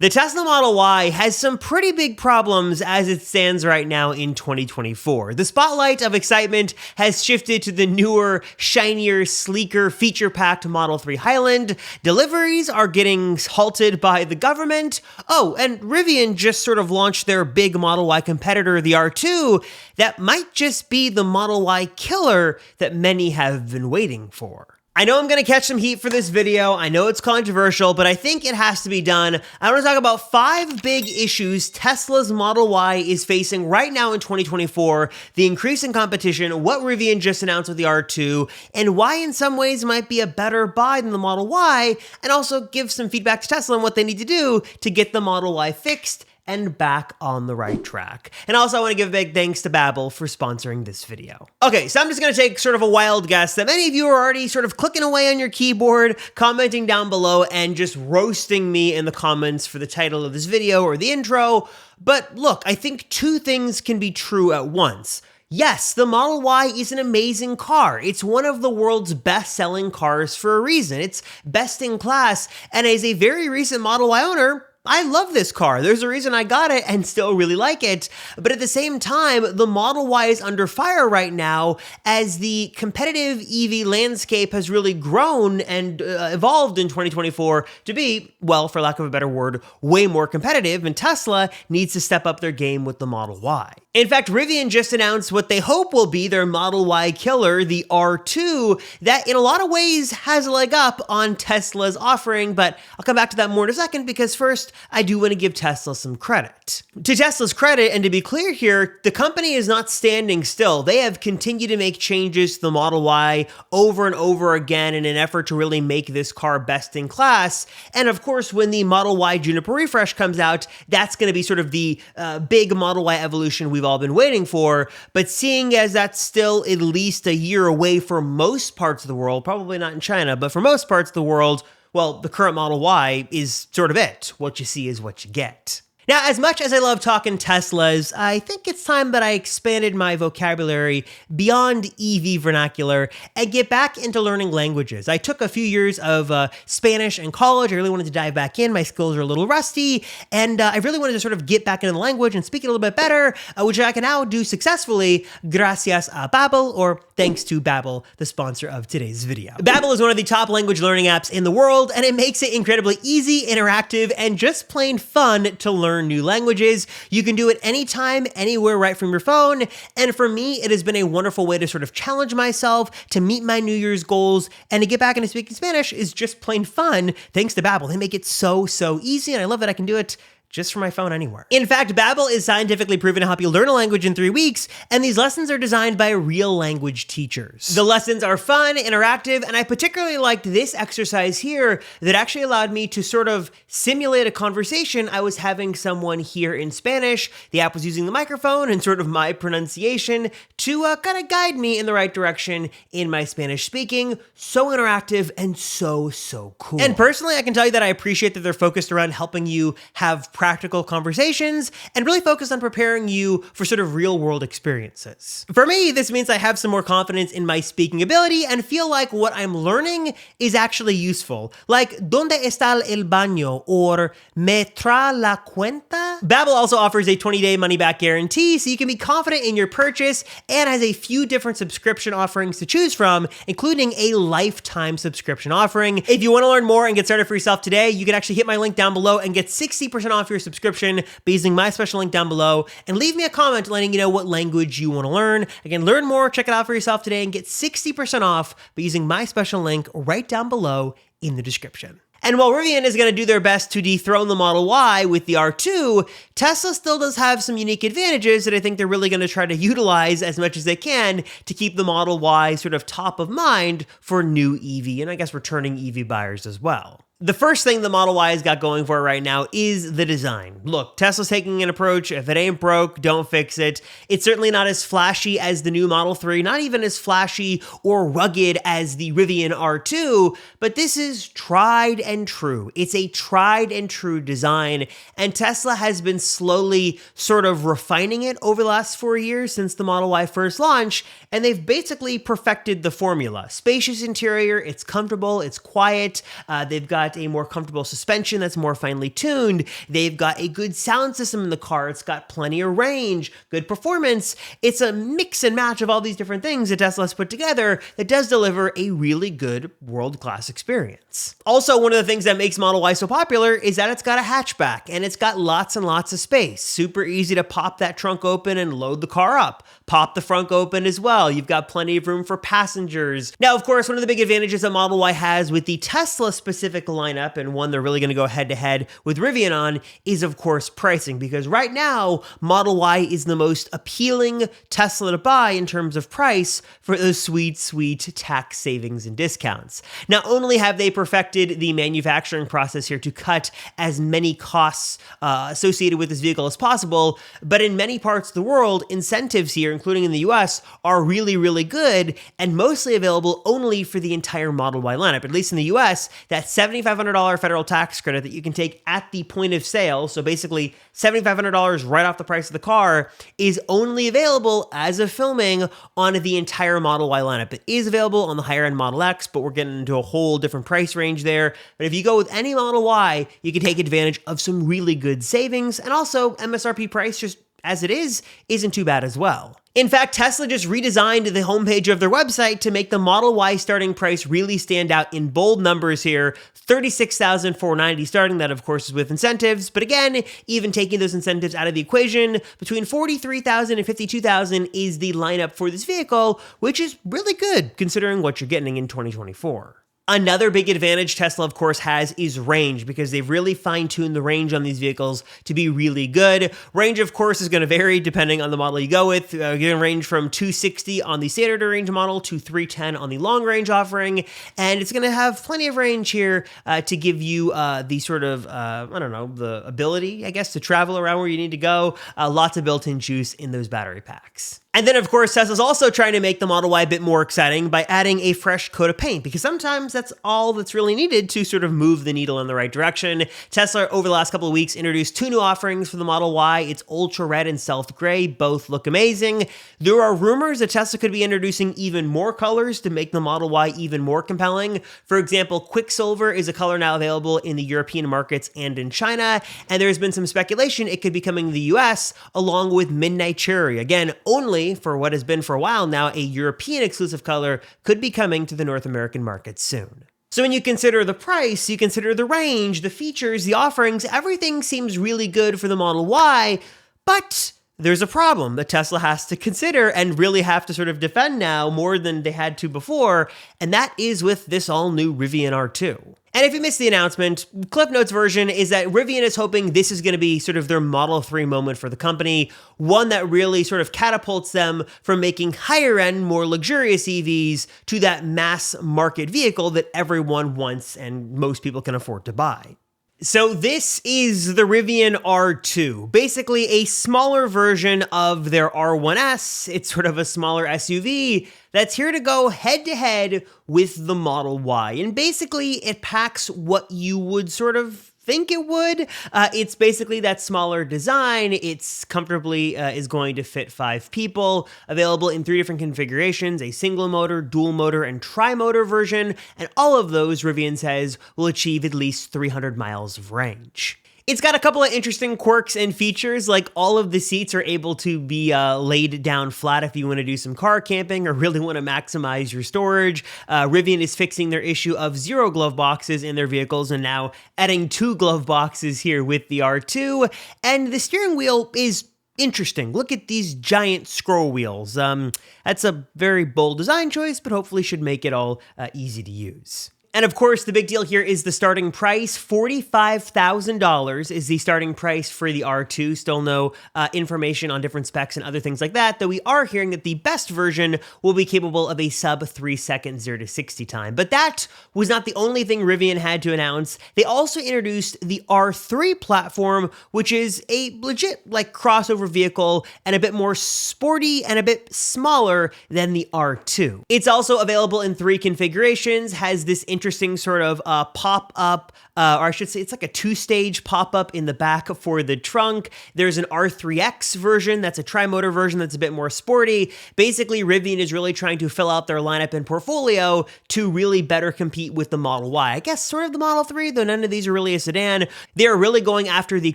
The Tesla Model Y has some pretty big problems as it stands right now in 2024. The spotlight of excitement has shifted to the newer, shinier, sleeker, feature-packed Model 3 Highland. Deliveries are getting halted by the government. Oh, and Rivian just sort of launched their big Model Y competitor, the R2, that might just be the Model Y killer that many have been waiting for. I know I'm going to catch some heat for this video. I know it's controversial, but I think it has to be done. I want to talk about 5 big issues Tesla's Model Y is facing right now in 2024, the increasing competition, what Rivian just announced with the R2, and why in some ways it might be a better buy than the Model Y, and also give some feedback to Tesla on what they need to do to get the Model Y fixed and back on the right track. And also I want to give a big thanks to Babbel for sponsoring this video. Okay, so I'm just going to take sort of a wild guess that many of you are already sort of clicking away on your keyboard, commenting down below, and just roasting me in the comments for the title of this video or the intro. But look, I think 2 things can be true at once. Yes, the Model Y is an amazing car. It's one of the world's best-selling cars for a reason. It's best in class, and as a very recent Model Y owner, I love this car. There's a reason I got it and still really like it. But at the same time, the Model Y is under fire right now as the competitive EV landscape has really grown and evolved in 2024 to be, well, for lack of a better word, way more competitive, and Tesla needs to step up their game with the Model Y. In fact, Rivian just announced what they hope will be their Model Y killer, the R2, that in a lot of ways has a leg up on Tesla's offering, but I'll come back to that more in a second because first, I do want to give Tesla some credit. To Tesla's credit, and to be clear here, the company is not standing still. They have continued to make changes to the Model Y over and over again in an effort to really make this car best in class. And of course, when the Model Y Juniper refresh comes out, that's going to be sort of the big Model Y evolution we've all been waiting for. But seeing as that's still at least a year away for most parts of the world, probably not in China, but for most parts of the world, well, the current Model Y is sort of it. What you see is what you get. Now, as much as I love talking Teslas, I think it's time that I expanded my vocabulary beyond EV vernacular and get back into learning languages. I took a few years of Spanish in college. I really wanted to dive back in. My skills are a little rusty, and I really wanted to sort of get back into the language and speak it a little bit better, which I can now do successfully gracias a Babbel, or thanks to Babbel, the sponsor of today's video. Babbel is one of the top language learning apps in the world, and it makes it incredibly easy, interactive, and just plain fun to learn new languages. You can do it anytime, anywhere, right from your phone. And for me, it has been a wonderful way to sort of challenge myself, to meet my New Year's goals, and to get back into speaking Spanish is just plain fun thanks to Babbel. They make it so easy, and I love that I can do it just from my phone anywhere. In fact, Babbel is scientifically proven to help you learn a language in 3 weeks, and these lessons are designed by real language teachers. The lessons are fun, interactive, and I particularly liked this exercise here that actually allowed me to sort of simulate a conversation I was having someone here in Spanish. The app was using the microphone and sort of my pronunciation to kind of guide me in the right direction in my Spanish speaking. So interactive and so cool. And personally, I can tell you that I appreciate that they're focused around helping you have practical conversations and really focused on preparing you for sort of real world experiences. For me, this means I have some more confidence in my speaking ability and feel like what I'm learning is actually useful. Like, ¿Dónde está el baño? Or ¿Me trae la cuenta? Babbel also offers a 20-day money-back guarantee, so you can be confident in your purchase, and has a few different subscription offerings to choose from, including a lifetime subscription offering. If you want to learn more and get started for yourself today, you can actually hit my link down below and get 60% off your subscription by using my special link down below, and leave me a comment letting you know what language you want to learn. Again, learn more, check it out for yourself today, and get 60% off by using my special link right down below in the description. And while Rivian is going to do their best to dethrone the Model Y with the R2, Tesla still does have some unique advantages that I think they're really going to try to utilize as much as they can to keep the Model Y sort of top of mind for new EV and I guess returning EV buyers as well. The first thing the Model Y has got going for it right now is the design. Look, Tesla's taking an approach, if it ain't broke, don't fix it. It's certainly not as flashy as the new Model 3, not even as flashy or rugged as the Rivian R2, but this is tried and true. It's a tried and true design, and Tesla has been slowly sort of refining it over the last 4 years since the Model Y first launched, and they've basically perfected the formula. Spacious interior, it's comfortable, it's quiet, they've got got a more comfortable suspension that's more finely tuned. They've got a good sound system in the car. It's got plenty of range, good performance. It's a mix and match of all these different things that Tesla has put together that does deliver a really good world-class experience. Also, one of the things that makes Model Y so popular is that it's got a hatchback and it's got lots and lots of space. Super easy to pop that trunk open and load the car up. Pop the front open as well. You've got plenty of room for passengers. Now, of course, one of the big advantages that Model Y has with the Tesla-specific lineup, and one they're really going to go head-to-head with Rivian on, is, of course, pricing. Because right now, Model Y is the most appealing Tesla to buy in terms of price for those sweet, sweet tax savings and discounts. Not only have they perfected the manufacturing process here to cut as many costs associated with this vehicle as possible, but in many parts of the world, incentives here, including in the US, are really, really good and mostly available only for the entire Model Y lineup. At least in the US, that $7,500 federal tax credit that you can take at the point of sale, so basically $7,500 right off the price of the car, is only available as of filming on the entire Model Y lineup. It is available on the higher end Model X, but we're getting into a whole different price range there. But if you go with any Model Y, you can take advantage of some really good savings, and also MSRP price just as it is, isn't too bad as well. In fact, Tesla just redesigned the homepage of their website to make the Model Y starting price really stand out in bold numbers here. $36,490 starting, that of course is with incentives, but again, even taking those incentives out of the equation, between $43,000 and $52,000 is the lineup for this vehicle, which is really good considering what you're getting in 2024. Another big advantage Tesla, of course, has is range, because they've really fine-tuned the range on these vehicles to be really good. Range, of course, is going to vary depending on the model you go with. You're going to range from 260 on the standard range model to 310 on the long-range offering, and it's going to have plenty of range here to give you the sort of, the ability, I guess, to travel around where you need to go. Lots of built-in juice in those battery packs. And then, of course, Tesla's also trying to make the Model Y a bit more exciting by adding a fresh coat of paint, because sometimes that's all that's really needed to sort of move the needle in the right direction. Tesla, over the last couple of weeks, introduced two new offerings for the Model Y. It's Ultra Red and Stealth Gray. Both look amazing. There are rumors that Tesla could be introducing even more colors to make the Model Y even more compelling. For example, Quicksilver is a color now available in the European markets and in China, and there's been some speculation it could be coming to the US, along with Midnight Cherry. Again, only for what has been for a while now a European exclusive color, could be coming to the North American market soon. So when you consider the price, you consider the range, the features, the offerings, everything seems really good for the Model Y, but there's a problem that Tesla has to consider and really have to sort of defend now more than they had to before, and that is with this all-new Rivian R2. And if you missed the announcement, Cliff Notes version is that Rivian is hoping this is going to be sort of their Model 3 moment for the company, one that really sort of catapults them from making higher-end, more luxurious EVs to that mass market vehicle that everyone wants and most people can afford to buy. So this is the Rivian R2, basically a smaller version of their R1S. It's sort of a smaller SUV that's here to go head-to-head with the Model Y. And basically, it packs what you would sort of think it would. It's basically that smaller design. It's comfortably is going to fit 5 people, available in 3 different configurations, a single motor, dual motor, and tri-motor version, and all of those, Rivian says, will achieve at least 300 miles of range. It's got a couple of interesting quirks and features, like all of the seats are able to be laid down flat if you want to do some car camping or really want to maximize your storage. Rivian is fixing their issue of 0 glove boxes in their vehicles and now adding 2 glove boxes here with the R2. And the steering wheel is interesting. Look at these giant scroll wheels. That's a very bold design choice, but hopefully should make it all easy to use. And of course, the big deal here is the starting price. $45,000 is the starting price for the R2. Still no information on different specs and other things like that, though we are hearing that the best version will be capable of a sub 3-second 0 to 60 time. But that was not the only thing Rivian had to announce. They also introduced the R3 platform, which is a legit crossover vehicle and a bit more sporty and a bit smaller than the R2. It's also available in 3 configurations, has this interesting sort of pop-up, or I should say it's like a two-stage pop-up in the back for the trunk. There's an R3X version that's a tri-motor version that's a bit more sporty. Basically, Rivian is really trying to fill out their lineup and portfolio to really better compete with the Model Y. I guess sort of the Model 3, though none of these are really a sedan. They're really going after the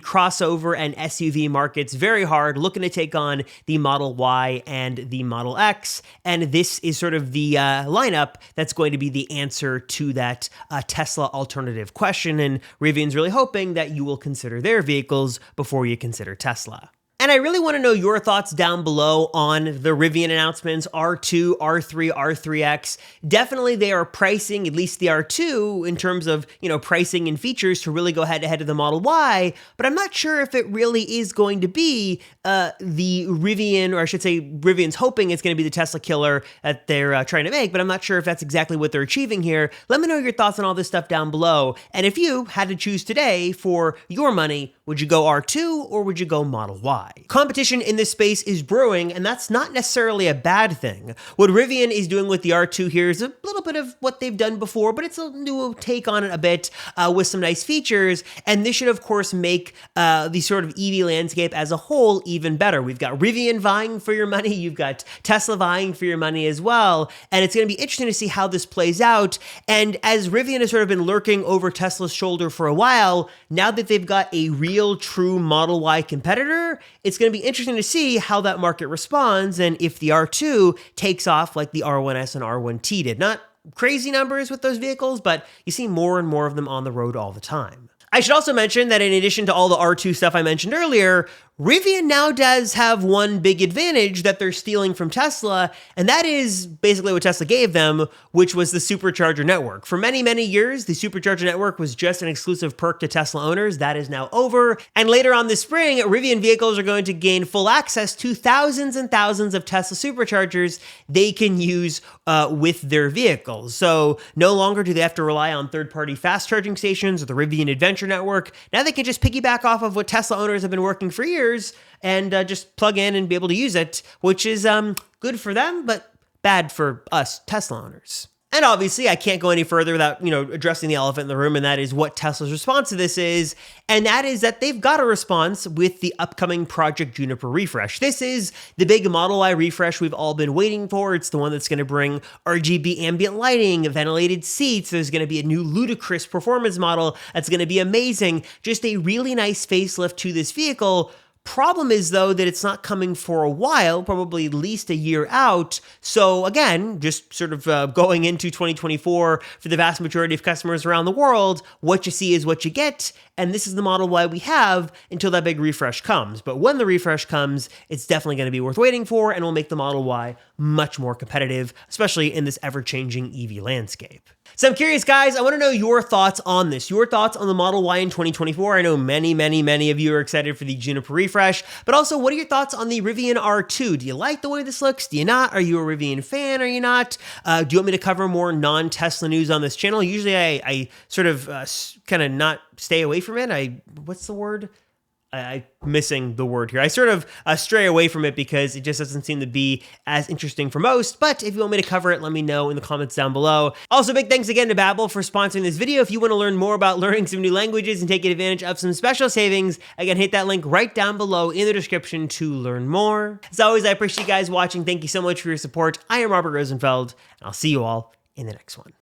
crossover and SUV markets very hard, looking to take on the Model Y and the Model X, and this is sort of the lineup that's going to be the answer to that Tesla alternative question, and Rivian's really hoping that you will consider their vehicles before you consider Tesla. And I really want to know your thoughts down below on the Rivian announcements, R2, R3, R3X. Definitely they are pricing, at least the R2, in terms of, pricing and features to really go head to head to the Model Y, but I'm not sure if it really is going to be the Rivian, or I should say Rivian's hoping it's going to be the Tesla killer that they're trying to make, but I'm not sure if that's exactly what they're achieving here. Let me know your thoughts on all this stuff down below. And if you had to choose today for your money, would you go R2 or would you go Model Y? Competition in this space is brewing, and that's not necessarily a bad thing. What Rivian is doing with the R2 here is a little bit of what they've done before, but it's a new take on it a bit with some nice features, and this should, of course, make the sort of EV landscape as a whole even better. We've got Rivian vying for your money, you've got Tesla vying for your money as well, and it's going to be interesting to see how this plays out, and as Rivian has sort of been lurking over Tesla's shoulder for a while, now that they've got a real, true Model Y competitor, it's going to be interesting to see how that market responds and if the R2 takes off like the R1S and R1T did. Not crazy numbers with those vehicles, but you see more and more of them on the road all the time. I should also mention that in addition to all the R2 stuff I mentioned earlier, Rivian now does have one big advantage that they're stealing from Tesla, and that is basically what Tesla gave them, which was the supercharger network. For many, many years, the supercharger network was just an exclusive perk to Tesla owners. That is now over, and later on this spring, Rivian vehicles are going to gain full access to thousands and thousands of Tesla superchargers they can use with their vehicles. So no longer do they have to rely on third-party fast charging stations or the Rivian Adventure Network. Now they can just piggyback off of what Tesla owners have been working for years and just plug in and be able to use it, which is good for them, but bad for us Tesla owners. And obviously, I can't go any further without, addressing the elephant in the room, and that is what Tesla's response to this is, and that is that they've got a response with the upcoming Project Juniper refresh. This is the big Model Y refresh we've all been waiting for. It's the one that's going to bring RGB ambient lighting, ventilated seats. There's going to be a new ludicrous performance model that's going to be amazing. Just a really nice facelift to this vehicle. Problem is, though, that it's not coming for a while, probably at least a year out. So again, just sort of going into 2024 for the vast majority of customers around the world, what you see is what you get. And this is the Model Y we have until that big refresh comes. But when the refresh comes, it's definitely going to be worth waiting for and will make the Model Y much more competitive, especially in this ever-changing EV landscape. So I'm curious, guys, I want to know your thoughts on this, your thoughts on the Model Y in 2024. I know many, many, many of you are excited for the Juniper refresh, but also what are your thoughts on the Rivian R2? Do you like the way this looks? Do you not? Are you a Rivian fan? Are you not? Do you want me to cover more non-Tesla news on this channel? Usually I sort of kind of not stay away from it. What's the word? I'm missing the word here. I sort of stray away from it because it just doesn't seem to be as interesting for most, but if you want me to cover it, let me know in the comments down below. Also, big thanks again to Babbel for sponsoring this video. If you want to learn more about learning some new languages and taking advantage of some special savings, again, hit that link right down below in the description to learn more. As always, I appreciate you guys watching. Thank you so much for your support. I am Robert Rosenfeld, and I'll see you all in the next one.